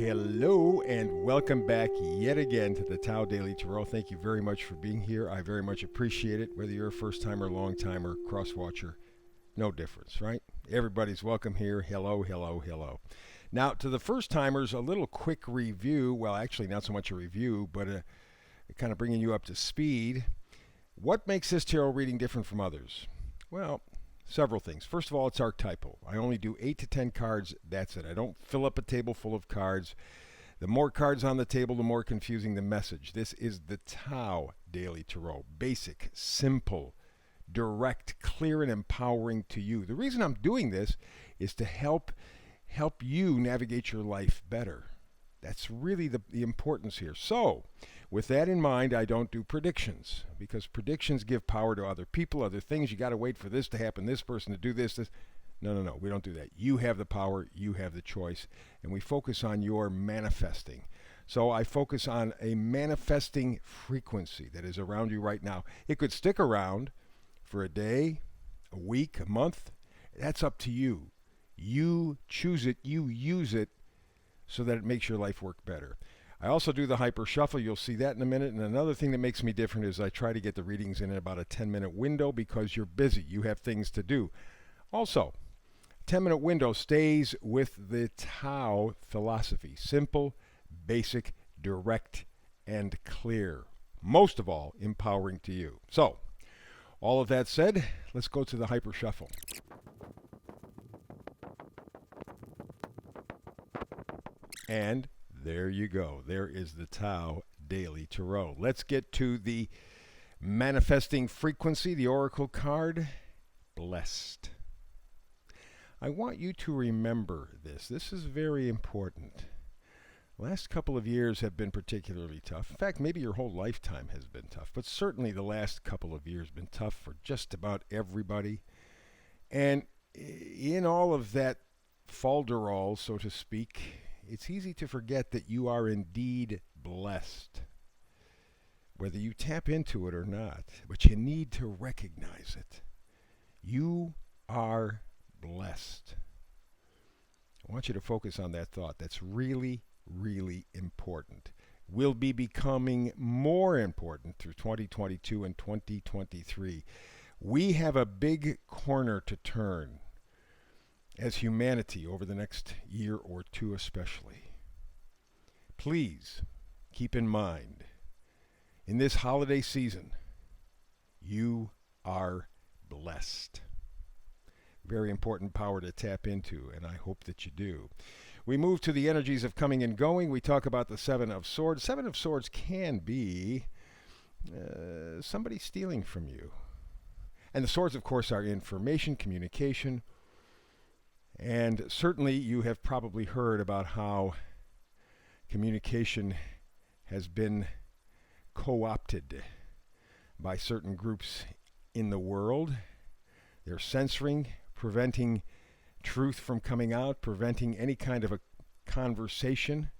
Hello and welcome back yet again to the Tao Daily Tarot. Thank you very much for being here. I very much appreciate it. Whether you're a first timer, long timer, cross watcher, no difference, right? Everybody's welcome here. Hello, hello, hello. Now, to the first timers, a little quick review. Well, actually, not so much a review, but kind of bringing you up to speed. What makes this tarot reading different from others? Well, several things. First of all, it's archetypal. I only do 8 to 10 cards. That's it. I don't fill up a table full of cards. The more cards on the table, the more confusing the message. This is the Tao Daily Tarot. Basic, simple, direct, clear, and empowering to you. The reason I'm doing this is to help you navigate your life better. That's really the importance here. So, with that in mind, I don't do predictions because predictions give power to other people, other things. You got to wait for this to happen, this person to do this. No. We don't do that. You have the power. You have the choice. And we focus on your manifesting. So I focus on a manifesting frequency that is around you right now. It could stick around for a day, a week, a month. That's up to you. You choose it. You use it so that it makes your life work better. I also do the hyper shuffle. You'll see that in a minute. And another thing that makes me different is I try to get the readings in about a 10-minute window because you're busy. You have things to do. Also, 10-minute window stays with the Tao philosophy. Simple, basic, direct, and clear. Most of all, empowering to you. So, all of that said, let's go to the hyper shuffle. And there you go. There is the Tao Daily Tarot. Let's get to the manifesting frequency, the Oracle card, Blessed. I want you to remember this. This is very important. Last couple of years have been particularly tough. In fact, maybe your whole lifetime has been tough, but certainly the last couple of years have been tough for just about everybody. And in all of that falderall, so to speak, it's easy to forget that you are indeed blessed, whether you tap into it or not, but you need to recognize it. You are blessed. I want you to focus on that thought. That's really, really important. Will be becoming more important through 2022 and 2023. We have a big corner to turn as humanity over the next year or two especially. Please keep in mind, in this holiday season, you are blessed. Very important power to tap into, and I hope that you do. We move to the energies of coming and going. We talk about the Seven of Swords. Seven of Swords can be somebody stealing from you. And the swords, of course, are information, communication. And certainly you have probably heard about how communication has been co-opted by certain groups in the world. They're censoring, preventing truth from coming out, preventing any kind of a conversation,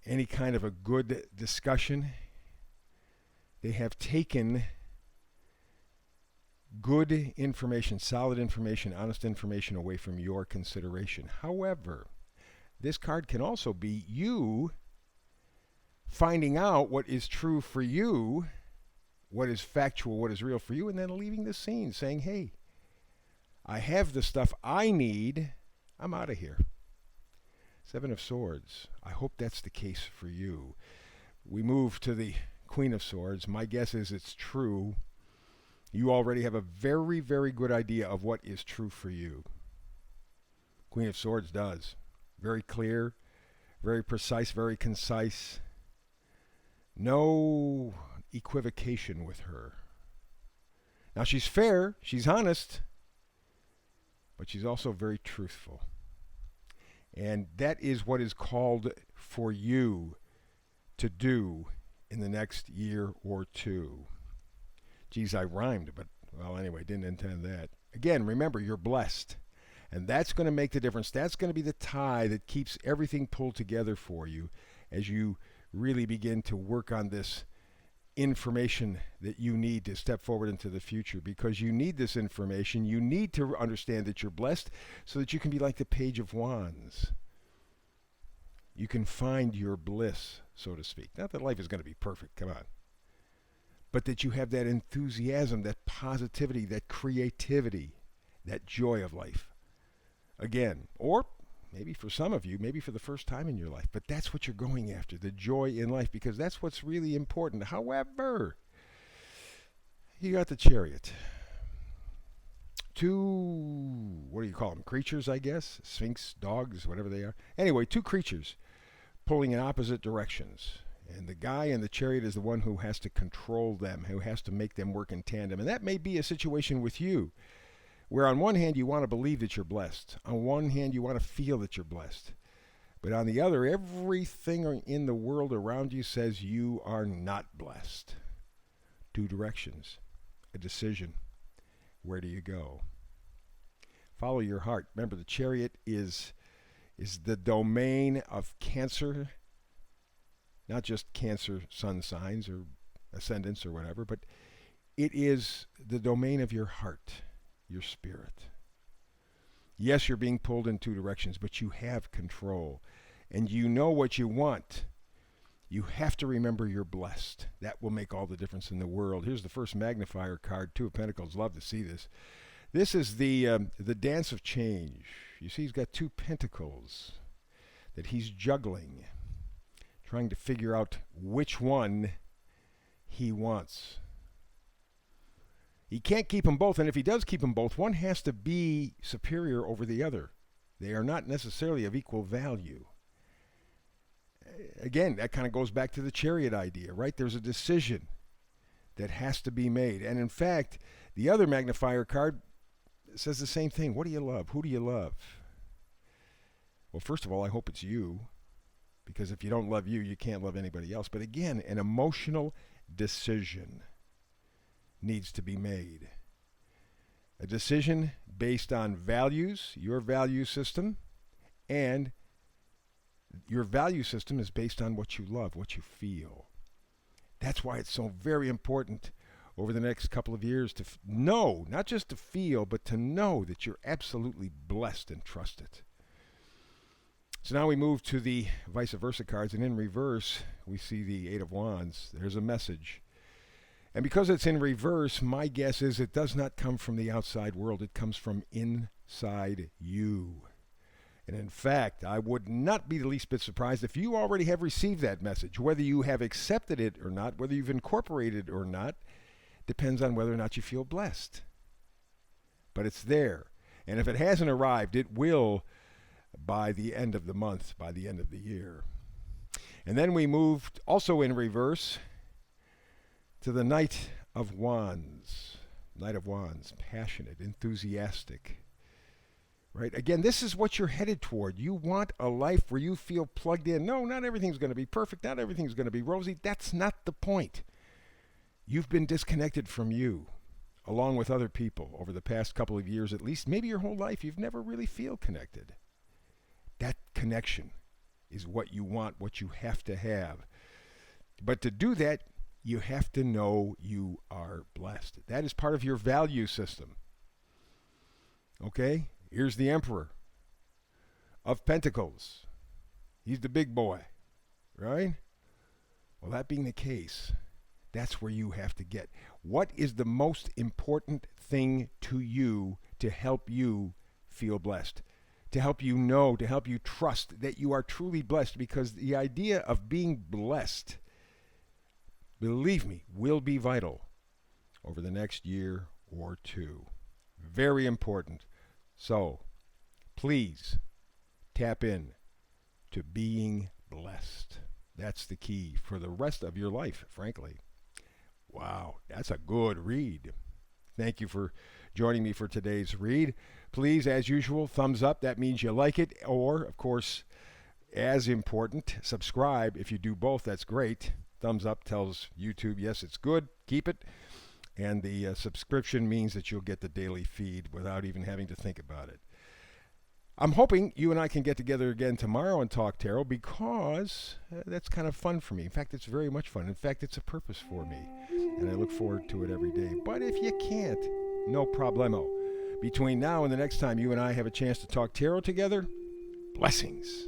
any kind of a good discussion. They have taken good information, solid information, honest information away from your consideration. However, this card can also be you finding out what is true for you, what is factual, what is real for you, and then leaving the scene saying, hey, I have the stuff I need. I'm out of here. Seven of Swords. I hope that's the case for you. We move to the Queen of Swords. My guess is it's true. You already have a very, very good idea of what is true for you. Queen of Swords does. Very clear, very precise, very concise. No equivocation with her. Now she's fair, she's honest, but she's also very truthful. And that is what is called for you to do in the next year or two. Geez, I rhymed, but, well, anyway, didn't intend that. Again, remember, you're blessed. And that's going to make the difference. That's going to be the tie that keeps everything pulled together for you as you really begin to work on this information that you need to step forward into the future, because you need this information. You need to understand that you're blessed so that you can be like the Page of Wands. you can find your bliss, so to speak. Not that life is going to be perfect, come on. But that you have that enthusiasm, that positivity, that creativity, that joy of life. Again, or maybe for some of you, maybe for the first time in your life, but that's what you're going after, the joy in life, because that's what's really important. However, you got the Chariot. Two, what do you call them? Creatures, I guess? Sphinx, dogs, whatever they are. Anyway, two creatures pulling in opposite directions. And the guy in the Chariot is the one who has to control them, who has to make them work in tandem. And that may be a situation with you, where on one hand you want to believe that you're blessed. On one hand you want to feel that you're blessed. But on the other, everything in the world around you says you are not blessed. Two directions, a decision. Where do you go? Follow your heart. Remember, the Chariot is the domain of Cancer, not just Cancer sun signs or ascendants or whatever, but it is the domain of your heart, your spirit. Yes, you're being pulled in two directions, but you have control, and you know what you want. You have to remember you're blessed. That will make all the difference in the world. Here's the first magnifier card, Two of Pentacles. Love to see this. This is the dance of change. You see, he's got two pentacles that he's juggling, trying to figure out which one he wants. He can't keep them both, and if he does keep them both, one has to be superior over the other. They are not necessarily of equal value. Again, that kind of goes back to the Chariot idea, right? There's a decision that has to be made. And in fact, the other magnifier card says the same thing. What do you love? Who do you love? Well, first of all, I hope it's you, because if you don't love you, you can't love anybody else. But again, an emotional decision needs to be made. A decision based on values, your value system, and your value system is based on what you love, what you feel. That's why it's so very important over the next couple of years to know, not just to feel, but to know that you're absolutely blessed and trust it. So now we move to the vice versa cards, and in reverse, we see the Eight of Wands. There's a message. And because it's in reverse, my guess is it does not come from the outside world. It comes from inside you. And in fact, I would not be the least bit surprised if you already have received that message. Whether you have accepted it or not, whether you've incorporated it or not, depends on whether or not you feel blessed. But it's there. And if it hasn't arrived, it will by the end of the month, by the end of the year. And then we moved, also in reverse, to the Knight of Wands. Knight of Wands, passionate, enthusiastic. Right? Again, this is what you're headed toward. You want a life where you feel plugged in. No, not everything's going to be perfect. Not everything's going to be rosy. That's not the point. You've been disconnected from you, along with other people, over the past couple of years at least. Maybe your whole life, you've never really feel connected. That connection is what you want, what you have to have. But to do that, you have to know you are blessed. That is part of your value system. Okay? Here's the Emperor of Pentacles. He's the big boy, right? Well, that being the case, that's where you have to get. What is the most important thing to you to help you feel blessed? To help you know, to help you trust that you are truly blessed, because the idea of being blessed, believe me, will be vital over the next year or two. Very important. So, please tap in to being blessed. That's the key for the rest of your life, frankly. Wow, that's a good read. Thank you for joining me for today's read. Please, as usual, thumbs up. That means you like it. Or, of course, as important, subscribe. If you do both, that's great. Thumbs up tells YouTube, yes, it's good. Keep it. And the subscription means that you'll get the daily feed without even having to think about it. I'm hoping you and I can get together again tomorrow and talk tarot, because that's kind of fun for me. In fact, it's very much fun. In fact, it's a purpose for me, and I look forward to it every day. But if you can't, no problemo. Between now and the next time you and I have a chance to talk tarot together, blessings.